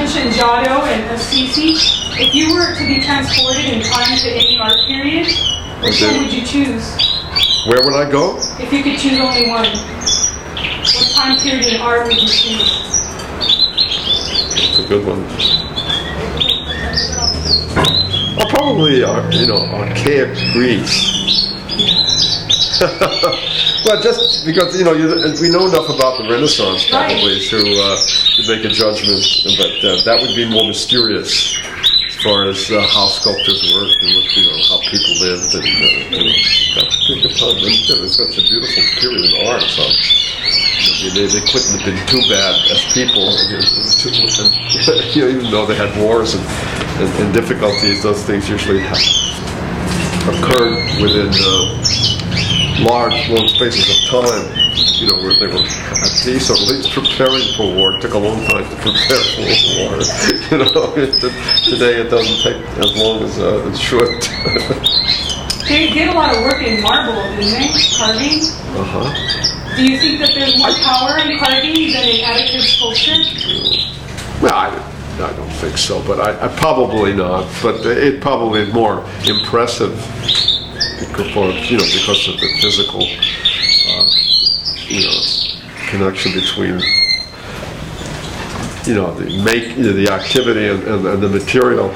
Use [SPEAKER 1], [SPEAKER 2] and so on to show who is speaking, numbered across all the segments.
[SPEAKER 1] mentioned Giotto and Assisi. If you were to be transported in time to any art period, which one would you choose?
[SPEAKER 2] Where would I go?
[SPEAKER 1] If you could choose only one, what time period in art would you choose?
[SPEAKER 2] That's a good one. Well, probably, archaic Greece. Well, just because, we know enough about the Renaissance probably to make a judgment, but that would be more mysterious as far as how sculptors worked and how people lived, and that's a good time. It was such a beautiful period in art, so they couldn't have been too bad as people. Even though they had wars and difficulties, those things usually occurred within large, long spaces of time, where they were at peace or at least preparing for war. It took a long time to prepare for war. Today it doesn't take as long as it should.
[SPEAKER 1] They did a lot of work in marble, didn't they? Carving?
[SPEAKER 2] Uh-huh.
[SPEAKER 1] Do you think that there's more power in carving than in additive sculpture?
[SPEAKER 2] Well, I don't think so, but I probably not. But it probably is more impressive because of the physical, connection between, the activity and the material.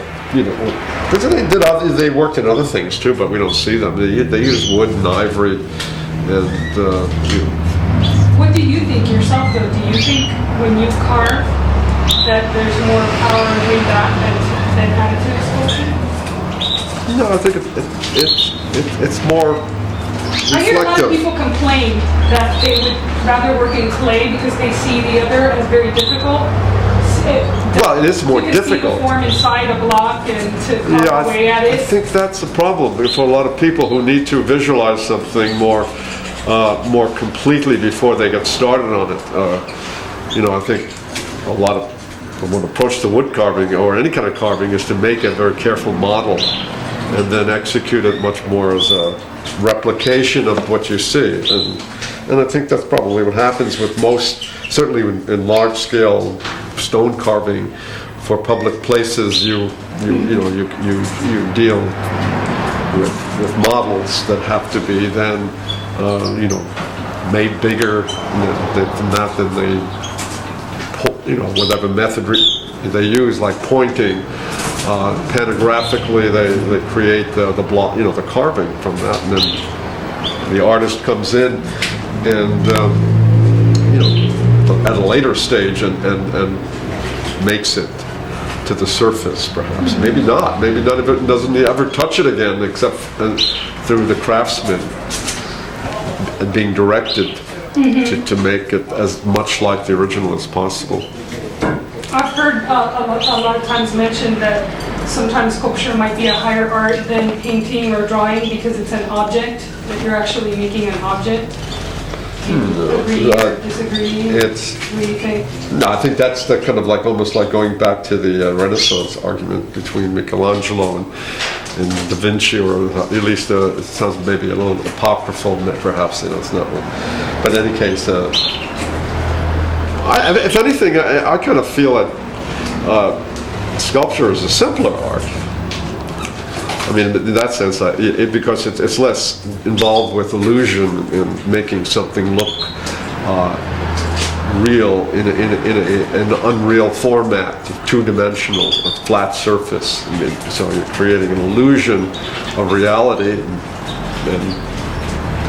[SPEAKER 2] Because they worked in other things too, but we don't see them. They use wood and ivory, and
[SPEAKER 1] What do you think yourself, though? Do you think when you carve that there's more power in that than additive sculpture?
[SPEAKER 2] No, I think it's more reflective.
[SPEAKER 1] I hear a lot of people complain that they would rather work in clay because they see the other as very difficult.
[SPEAKER 2] Well, it is more difficult.
[SPEAKER 1] To form inside a block and to carve away at it.
[SPEAKER 2] I think that's the problem for a lot of people who need to visualize something more completely before they get started on it. I think a lot of one approach to wood carving or any kind of carving is to make a very careful model and then execute it much more as a replication of what you see. And I think that's probably what happens with most, certainly in large scale stone carving for public places. You deal with models that have to be then made bigger than that, than whatever method they use, like pointing. Panographically, they create the block, the carving from that, and then the artist comes in and at a later stage and makes it to the surface, perhaps. Maybe not. Maybe none of it doesn't ever touch it again, except through the craftsman and being directed to make it as much like the original as possible.
[SPEAKER 1] I've heard a lot of times mentioned that sometimes sculpture might be a higher art than painting or drawing because it's an object, that you're actually making an object. Do you agree or disagree? What do you think?
[SPEAKER 2] No, I think that's the kind of almost like going back to the Renaissance argument between Michelangelo and Da Vinci, or at least it sounds maybe a little apocryphal, perhaps, it's not one. But in any case, if anything, I kind of feel that sculpture is a simpler art. I mean, in that sense, because it's less involved with illusion and making something look real in an unreal format, two-dimensional, a flat surface. I mean, so you're creating an illusion of reality, and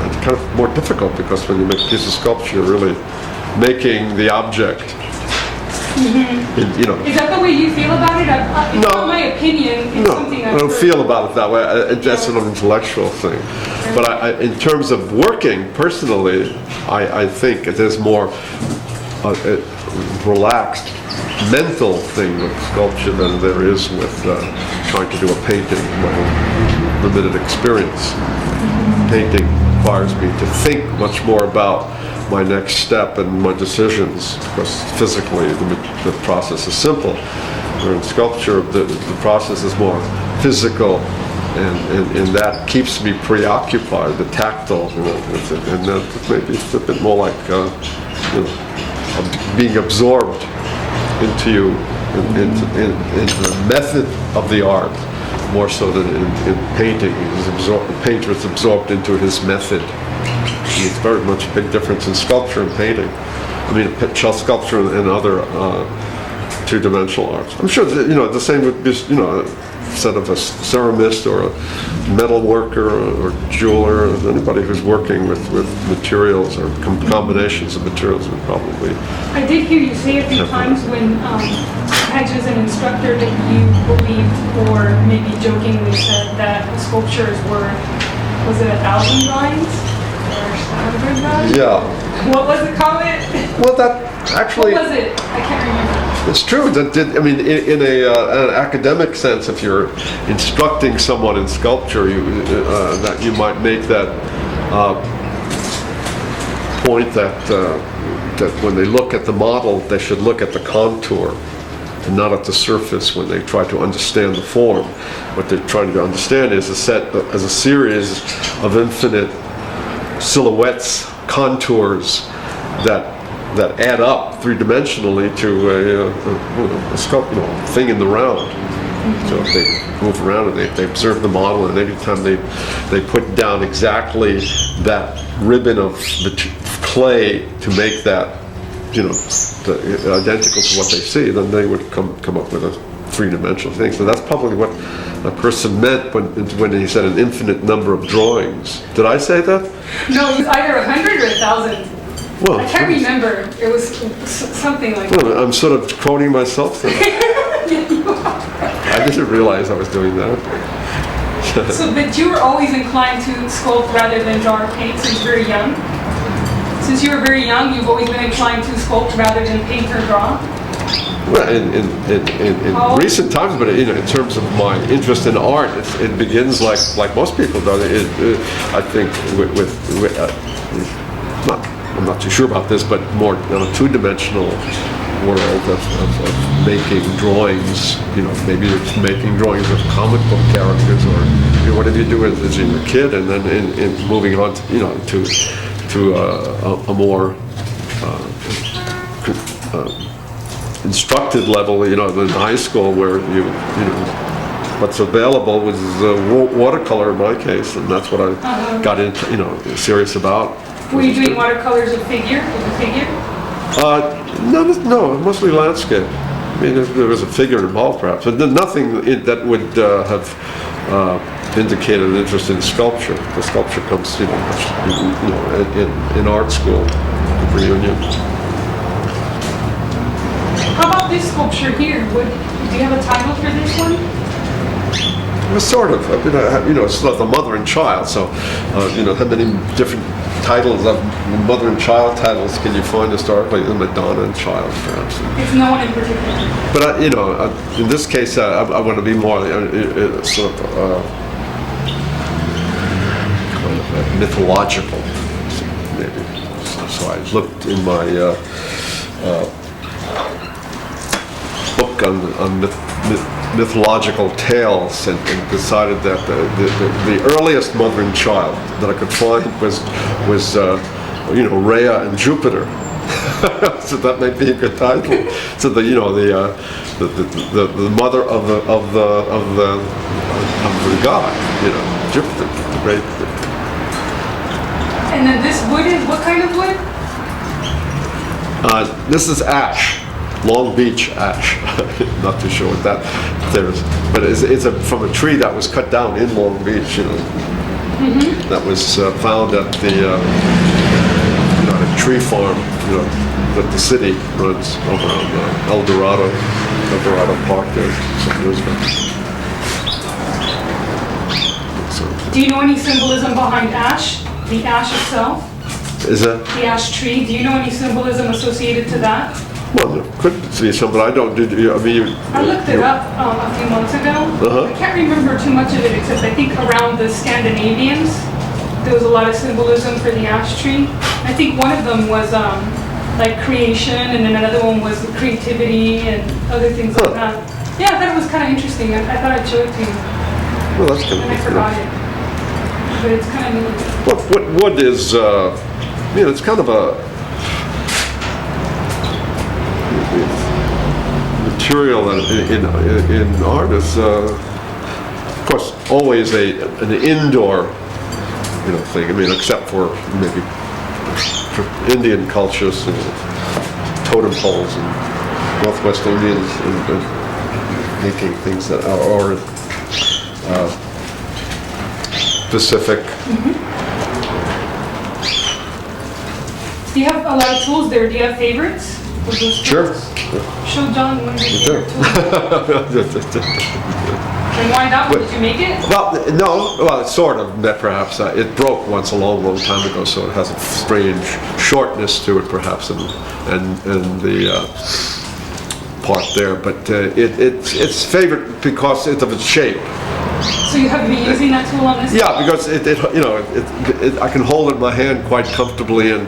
[SPEAKER 2] it's kind of more difficult because when you make a piece of sculpture, you're really making the object.
[SPEAKER 1] Is that the way you feel about it? It's not my opinion. It's something
[SPEAKER 2] I don't feel about it that way. That's an intellectual thing. But in terms of working personally, I think it is more a relaxed mental thing with sculpture than there is with trying to do a painting. My limited experience. Painting requires me to think much more about my next step and my decisions, because physically the process is simple. Where in sculpture the process is more physical, and that keeps me preoccupied, the tactile, and maybe it's a bit more like being absorbed into in the method of the art, more so than in painting. The painter is absorbed into his method. It's very much a big difference in sculpture and painting. I mean, sculpture and other two-dimensional arts. I'm sure that, the same would be, instead of a ceramist or a metal worker or jeweler, or anybody who's working with materials or combinations of materials would probably.
[SPEAKER 1] I did hear you say a few times when you had you as an instructor that you believed, or maybe jokingly said, that sculptures were, was it 1,000 drawings? Or 100 drawings?
[SPEAKER 2] Yeah.
[SPEAKER 1] What was the comment?
[SPEAKER 2] Well, that actually.
[SPEAKER 1] What was it? I can't remember.
[SPEAKER 2] It's true. In an academic sense, if you're instructing someone in sculpture, that you might make that point that when they look at the model, they should look at the contour and not at the surface when they try to understand the form. What they're trying to understand is a series of infinite silhouettes, contours that add up three-dimensionally to a sculpture, thing in the round. So if they move around and they observe the model, and every time they put down exactly that ribbon of clay to make that, identical to what they see, then they would come up with a three-dimensional thing. So that's probably what a person meant when he said an infinite number of drawings. Did I say that?
[SPEAKER 1] No, it was either 100 or 1,000.
[SPEAKER 2] Well,
[SPEAKER 1] I can't remember. It was something like that.
[SPEAKER 2] Well, I'm sort of quoting myself there.
[SPEAKER 1] Yeah, you are.
[SPEAKER 2] I didn't realize I was doing that.
[SPEAKER 1] So, but you were always inclined to sculpt rather than draw or paint since very young? Since you were very young, you've always been inclined to sculpt rather than paint or draw?
[SPEAKER 2] Well, in recent times, but in terms of my interest in art, it begins like most people do. I think I'm not too sure about this, but more in a two-dimensional world of making drawings. Maybe it's making drawings of comic book characters, or whatever you do as you're a kid, and then in moving on to a more instructed level, in high school, where what's available was watercolor in my case, and that's what I got into, serious about.
[SPEAKER 1] Were you doing watercolors with a figure?
[SPEAKER 2] No, mostly landscape. I mean, there was a figure involved, perhaps, but nothing that would have indicated an interest in sculpture. The sculpture comes, in art school, at reunion.
[SPEAKER 1] How about this sculpture here? Do you have a title for this one?
[SPEAKER 2] Well, sort of. It's like the mother and child. So, how many different titles of mother and child titles can you find historically? Madonna and Child, perhaps.
[SPEAKER 1] It's no one in particular.
[SPEAKER 2] But in this case, I want to be more sort of kind of mythological, maybe. So I looked in my book on mythological tales and decided that the earliest mother and child that I could find was Rhea and Jupiter. So that might be a good title. So the mother of the god, Jupiter, the great.
[SPEAKER 1] And then this wood is what kind of wood?
[SPEAKER 2] This is ash. Long Beach ash. Not too sure what that there is, but it's from a tree that was cut down in Long Beach. That was found at the a tree farm that the city runs over on El Dorado Park there some years ago. So,
[SPEAKER 1] do you know any symbolism behind ash? The ash itself?
[SPEAKER 2] Is that
[SPEAKER 1] the ash tree? Do you know any symbolism associated to that?
[SPEAKER 2] Well, there could be some, but I don't do.
[SPEAKER 1] I looked it up a few months ago. I can't remember too much of it, except I think around the Scandinavians, there was a lot of symbolism for the ash tree. I think one of them was like creation, and then another one was creativity and other things like that. Yeah, I thought it was kind of interesting. I thought I'd show it to you.
[SPEAKER 2] Well, that's kind of.
[SPEAKER 1] And I forgot it, but it's kind of neat.
[SPEAKER 2] What wood is? It's kind of a material in art is, of course, always an indoor, thing. I mean, except for maybe for Indian cultures, totem poles and Northwest Indians, and making things that are specific.
[SPEAKER 1] Do you have a lot of tools there? Do you have favorites?
[SPEAKER 2] Sure.
[SPEAKER 1] Show John one of your favorite tools. And why that one? Did you make it?
[SPEAKER 2] Well, no. Well, it's sort of, perhaps. It broke once a long, long time ago, so it has a strange shortness to it, perhaps, and the part there. But it's favorite because of its shape.
[SPEAKER 1] So you have been using that tool on this?
[SPEAKER 2] Yeah, because I can hold it in my hand quite comfortably, and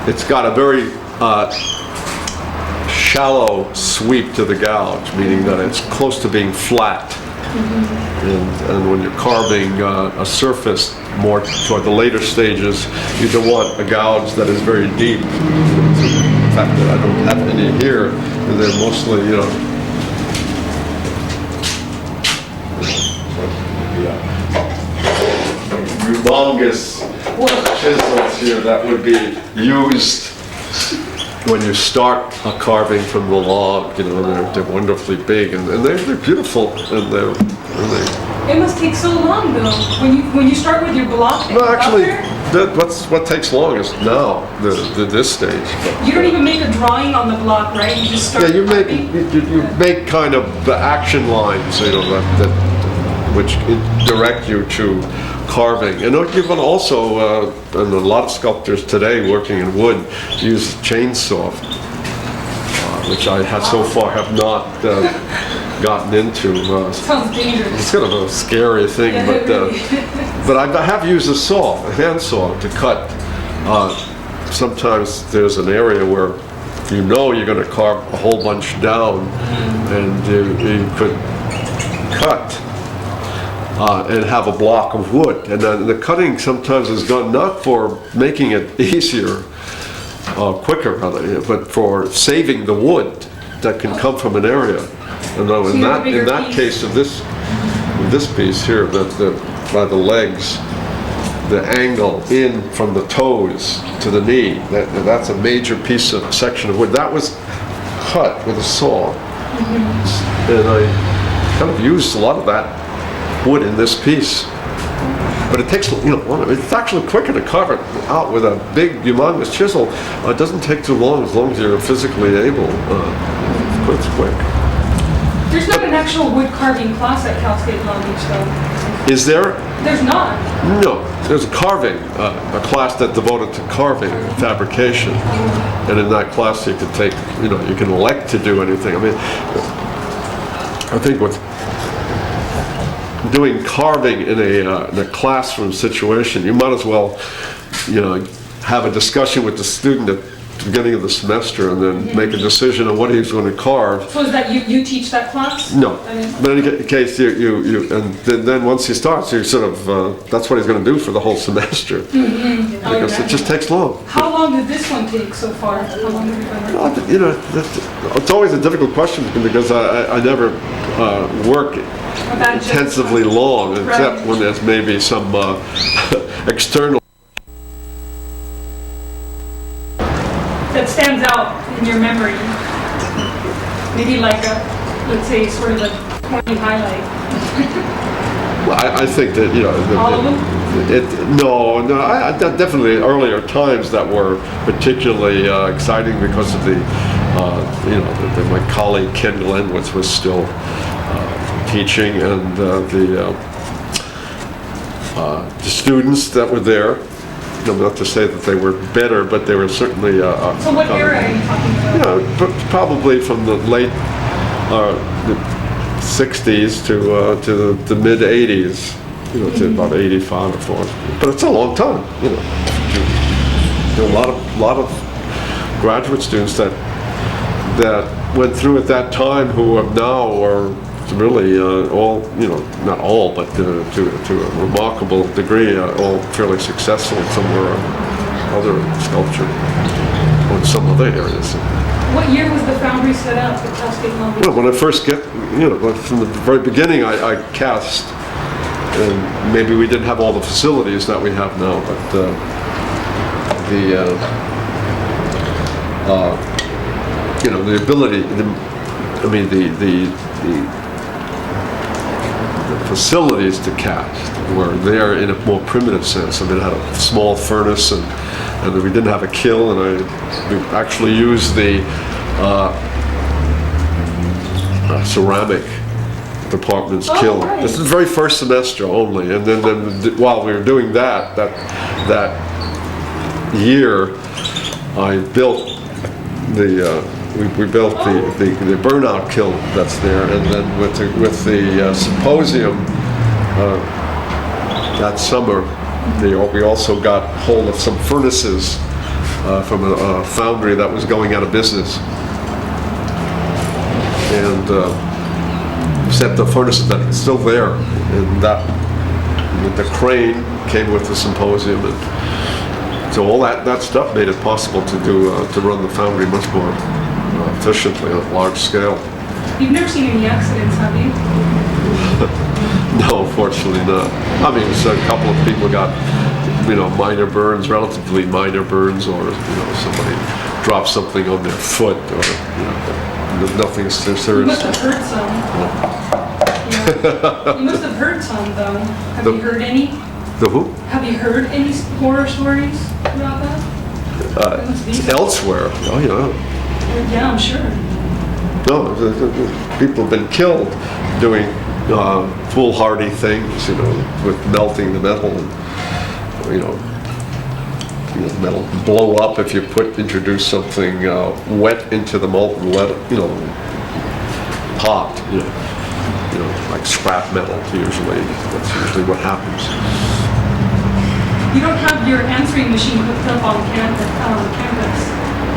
[SPEAKER 2] it's got a very shallow sweep to the gouge, meaning that it's close to being flat. And when you're carving a surface more toward the later stages, you don't want a gouge that is very deep. The fact that I don't have any here, and they're mostly, humongous chisels here that would be used when you start a carving from the log. They're wonderfully big, and they're beautiful, and they.
[SPEAKER 1] It must take so long though. When you start with your block.
[SPEAKER 2] No, actually, what takes long is now this stage. But,
[SPEAKER 1] you don't even make a drawing on the block, right? You just start.
[SPEAKER 2] Yeah, you make kind of the action lines, that which direct you to carving. And you can also, and a lot of sculptors today working in wood use chainsaw, which I have so far have not gotten into.
[SPEAKER 1] Sounds dangerous.
[SPEAKER 2] It's kind of a scary thing,
[SPEAKER 1] Yeah,
[SPEAKER 2] but
[SPEAKER 1] really
[SPEAKER 2] but I have used a saw, a hand saw, to cut. Sometimes there's an area where you're going to carve a whole bunch down, and you could cut. And have a block of wood, and the cutting sometimes is done not for making it easier, quicker, but for saving the wood that can come from an area. And though in that case of this piece here, by the legs, the angle in from the toes to the knee, that's a major section of wood that was cut with a saw, and I kind of used a lot of that wood in this piece, but it takes it's actually quicker to carve it out with a big humongous chisel. It doesn't take too long as you're physically able. It's quick.
[SPEAKER 1] There's not an actual wood carving class at Cal State Long Beach though.
[SPEAKER 2] Is there?
[SPEAKER 1] There's not.
[SPEAKER 2] No, there's a carving, a class that's devoted to carving and fabrication, and in that class you can take, you can elect to do anything. I mean, I think what's doing carving in a classroom situation, you might as well, have a discussion with the student at the beginning of the semester, and then make a decision on what he's going to carve.
[SPEAKER 1] So is that you teach that class?
[SPEAKER 2] No, but in any case, you and then once he starts, you sort of that's what he's going to do for the whole semester, because it just takes long.
[SPEAKER 1] How long did this one take so far? How long have you been working?
[SPEAKER 2] It's always a difficult question because I never work intensively long, except when there's maybe some external
[SPEAKER 1] that stands out in your memory. Maybe like let's say sort of a pointy highlight.
[SPEAKER 2] Well, I think that
[SPEAKER 1] all of them?
[SPEAKER 2] No, definitely earlier times that were particularly exciting because of my colleague Ken Glenwitz was still teaching, and the students that were there. Not to say that they were better, but they were certainly.
[SPEAKER 1] So what era are you talking about?
[SPEAKER 2] Probably from the late the 60s to the mid 80s, to about 85 or 4. But it's a long time, a lot of graduate students that went through at that time who have now are really all, not all, but to a remarkable degree, all fairly successful in some or other sculpture or in some other areas.
[SPEAKER 1] What year was the foundry set up, the casting lumber?
[SPEAKER 2] Well, when I first get, like from the very beginning, I cast, and maybe we didn't have all the facilities that we have now, but the ability, the facilities to cast were there in a more primitive sense. I mean, it had a small furnace, and we didn't have a kiln, and we actually used the ceramic department's kiln.
[SPEAKER 1] Right.
[SPEAKER 2] This is the very first semester only, and then while we were doing that year, I built we built the burnout kiln that's there, and then with the symposium that summer, we also got hold of some furnaces from a foundry that was going out of business, and set the furnaces that are still there, and that the crane came with the symposium, and so all that stuff made it possible to run the foundry much more efficiently on a large scale.
[SPEAKER 1] You've never seen any accidents, have you?
[SPEAKER 2] No, fortunately not. I mean, so a couple of people got, minor burns, relatively minor burns, or somebody dropped something on their foot, or nothing serious.
[SPEAKER 1] You must have heard some. Yeah. You must have heard some, though. Have you heard any?
[SPEAKER 2] The who?
[SPEAKER 1] Have you heard any horror stories about that?
[SPEAKER 2] Elsewhere. Oh, yeah.
[SPEAKER 1] Yeah, I'm sure.
[SPEAKER 2] No, people have been killed doing foolhardy things, with melting the metal, and metal can blow up if you introduce something wet into the molten lead, pot, like scrap metal. That's usually what happens.
[SPEAKER 1] You don't have your answering machine hooked up on campus.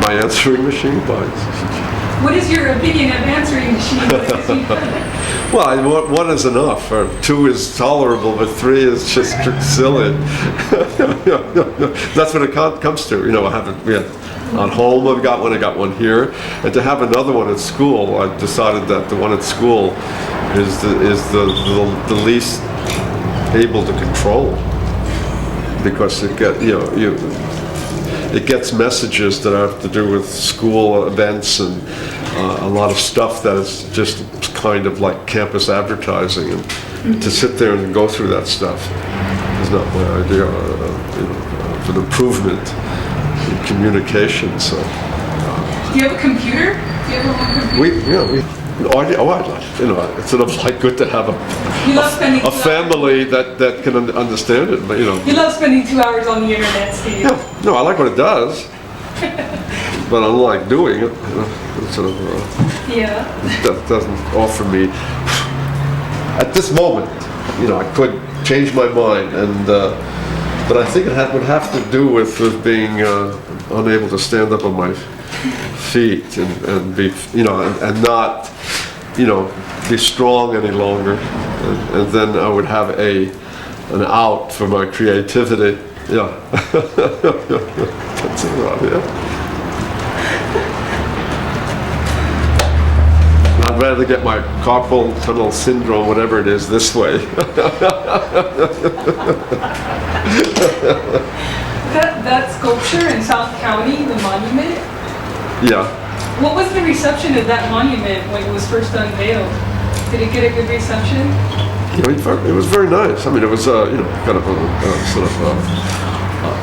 [SPEAKER 2] My answering machine?
[SPEAKER 1] What is your opinion of answering machine?
[SPEAKER 2] Well, one is enough, or two is tolerable, but three is just silly. That's what it comes to. I have it. At home, I got one here, and to have another one at school, I decided that the one at school is the least able to control, because it gets messages that have to do with school events and a lot of stuff that is just kind of like campus advertising, and to sit there and go through that stuff is not my idea of an improvement in communication. So,
[SPEAKER 1] do you have a computer? Do you have a computer?
[SPEAKER 2] It's sort of like good to have a family that can understand it. But
[SPEAKER 1] you love spending 2 hours on the internet, Steve.
[SPEAKER 2] Yeah, no, I like what it does, but I don't like doing it. It sort of that doesn't offer me at this moment. I could change my mind, and but I think it would have to do with being unable to stand up on my feet and be and not be strong any longer, and then I would have an out for my creativity. Yeah. That's about it. I'd rather get my carpal tunnel syndrome, whatever it is, this way.
[SPEAKER 1] That sculpture in South County, the monument?
[SPEAKER 2] Yeah.
[SPEAKER 1] What was the reception of that monument when it was first unveiled? Did it get a good reception?
[SPEAKER 2] It was very nice. I mean, it was kind of a sort of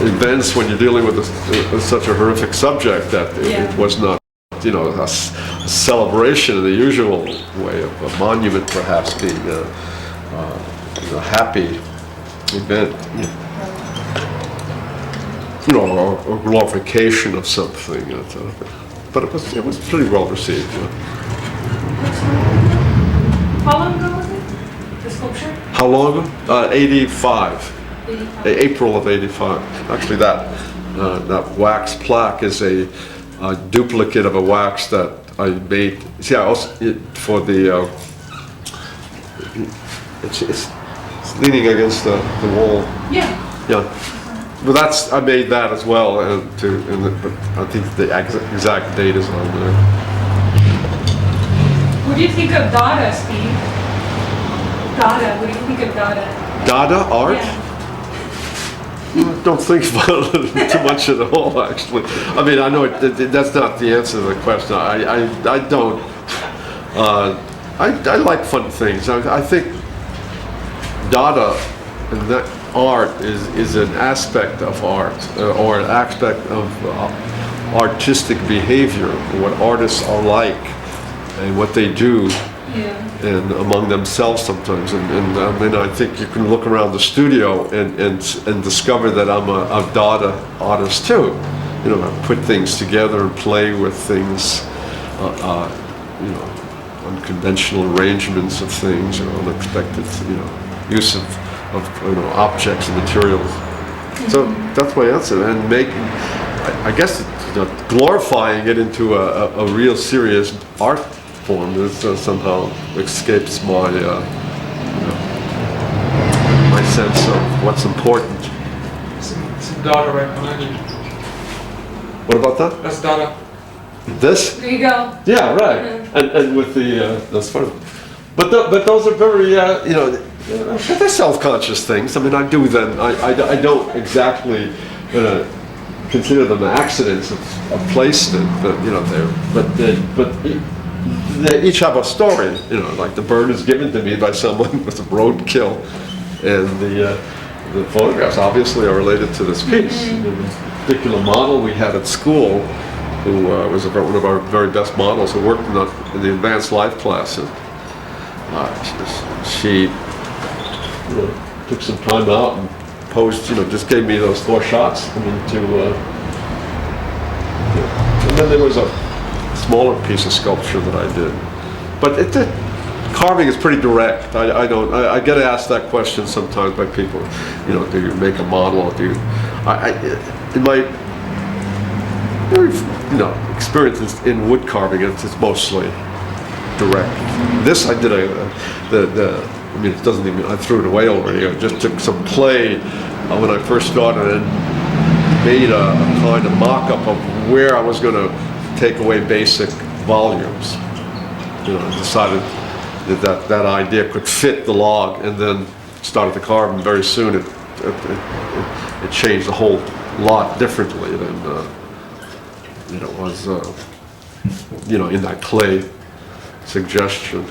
[SPEAKER 2] events when you're dealing with such a horrific subject that it was not a celebration in the usual way of a monument perhaps being a happy event. Or glorification of something. But it was pretty well received.
[SPEAKER 1] How long ago was it? The sculpture?
[SPEAKER 2] How long ago? 85. April of 85. Actually, that wax plaque is a duplicate of a wax that I made. See, I also for the it's leaning against the wall.
[SPEAKER 1] Yeah.
[SPEAKER 2] Yeah. But I made that as well, but I think the exact date is on there.
[SPEAKER 1] What do you think of Dada, Steve? Dada, what do you think of Dada?
[SPEAKER 2] Dada art?
[SPEAKER 1] Yeah.
[SPEAKER 2] I don't think about it too much at all, actually. I mean, I know that's not the answer to the question. I don't. I like fun things. I think Dada and that art is an aspect of art, or an aspect of artistic behavior, what artists are like and what they do.
[SPEAKER 1] Yeah.
[SPEAKER 2] And among themselves sometimes, and I mean, I think you can look around the studio and discover that I'm a Dada artist too. You know, I put things together and play with things, you know, unconventional arrangements of things, or unexpected, you know, use of you know, objects and materials. So that's my answer. And making, I guess, you know, glorifying it into a real serious art form is somehow escapes my you know, my sense of what's important.
[SPEAKER 3] Some Dada right behind you.
[SPEAKER 2] What about that?
[SPEAKER 3] That's Dada.
[SPEAKER 2] This?
[SPEAKER 1] There you go.
[SPEAKER 2] Yeah, right. And with the that's funny. But those are very you know, they're self-conscious things. I mean, I do them. I don't exactly consider them accidents of placement, but you know, they each have a story. You know, like the bird is given to me by someone with a roadkill, and the photographs obviously are related to this piece. And this particular model we had at school, who was one of our very best models, who worked in the advanced life class, and she you know, took some time out and posed. You know, just gave me those 4 shots. I mean, and then there was a smaller piece of sculpture that I did, but carving is pretty direct. I get asked that question sometimes by people. You know, do you make a model? Or do you? In my you know, experiences in wood carving, it's mostly direct. This I did I mean, it doesn't even. I threw it away already. I just took some clay when I first started and made a kind of mock-up of where I was going to take away basic volumes. You know, I decided that idea could fit the log, and then started to carve, and very soon it changed a whole lot differently than you know, was you know, in that clay suggestion.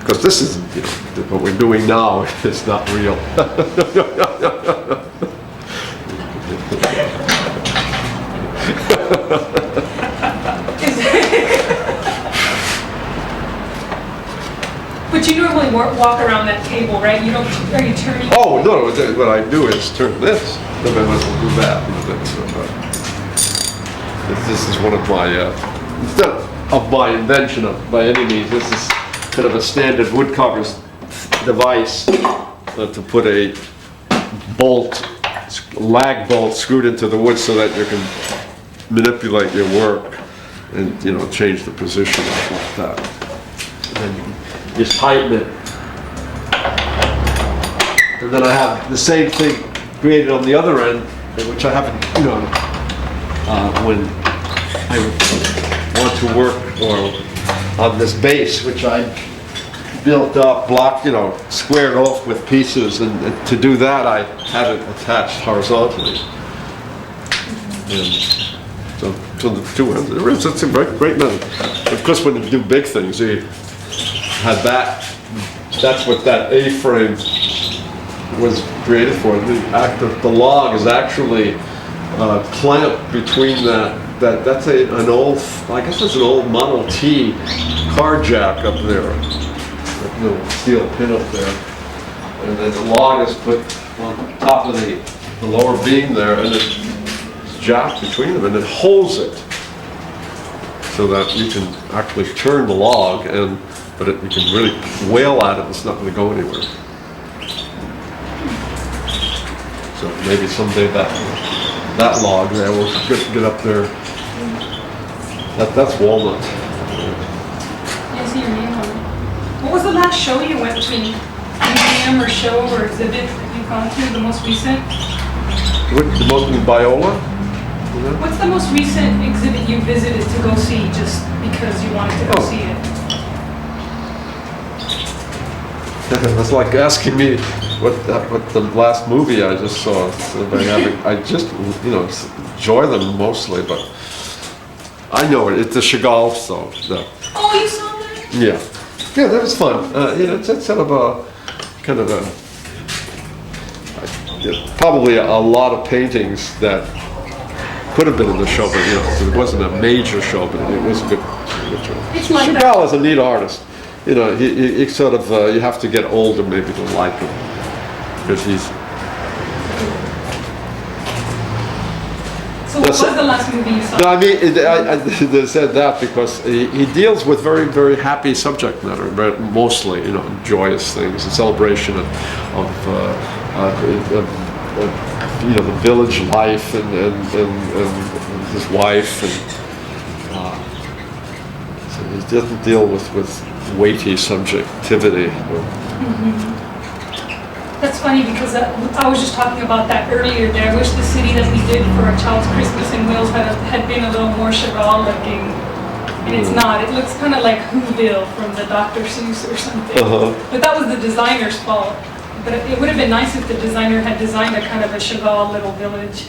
[SPEAKER 2] Because this isn't, you know, what we're doing now is not real.
[SPEAKER 1] But you normally walk around that table, right? You don't, are you turning?
[SPEAKER 2] Oh, no, what I do is turn this, then I must do that. This is one of my, it's not of my invention by any means. This is kind of a standard woodcarver's device to put a lag bolt screwed into the wood so that you can manipulate your work and, you know, change the position like that. And then you can just tighten it. And then I have the same thing created on the other end, which I haven't, you know, when I want to work on this base, which I built up, blocked, you know, squared off with pieces, and to do that I had it attached horizontally. And so the two ends, it's a great method. Of course, when you do big things, you had that's what that A-frame was created for. The log is actually clamped between that's an old, I guess it's an old Model T car jack up there. That little steel pin up there. And then the log is put on top of the lower beam there, and it's jacked between them, and it holds it so that you can actually turn the log, but you can really wail at it, it's not going to go anywhere. So maybe someday that log there will get up there. That's walnut.
[SPEAKER 1] last show you went to? Museum or show or exhibit that you've gone to, the most recent?
[SPEAKER 2] The most in Biola?
[SPEAKER 1] What's the most recent exhibit you visited to go see just because you wanted to go see it?
[SPEAKER 2] It's like asking me what the last movie I just saw. So I just, enjoy them mostly, but I know it. It's the Chagall, so.
[SPEAKER 1] Oh, you saw that?
[SPEAKER 2] Yeah. Yeah, that was fun. It's sort of probably a lot of paintings that could have been in the show, but it wasn't a major show, but it was a good show.
[SPEAKER 1] It's like
[SPEAKER 2] Chagall is a neat artist. He sort of, you have to get older maybe to like him, because he's...
[SPEAKER 1] So what was the last movie you saw?
[SPEAKER 2] No, I mean, they said that because he deals with very, very happy subject matter, mostly, joyous things, a celebration of the village life and his wife, and so he doesn't deal with weighty subjectivity.
[SPEAKER 1] That's funny because I was just talking about that earlier there. I wish the city that we did for our child's Christmas in Wales had been a little more Chagall looking. And it's not. It looks kind of like Whoville from the Dr. Seuss or something. But that was the designer's fault. But it would have been nice if the designer had designed a kind of a Chagall little village.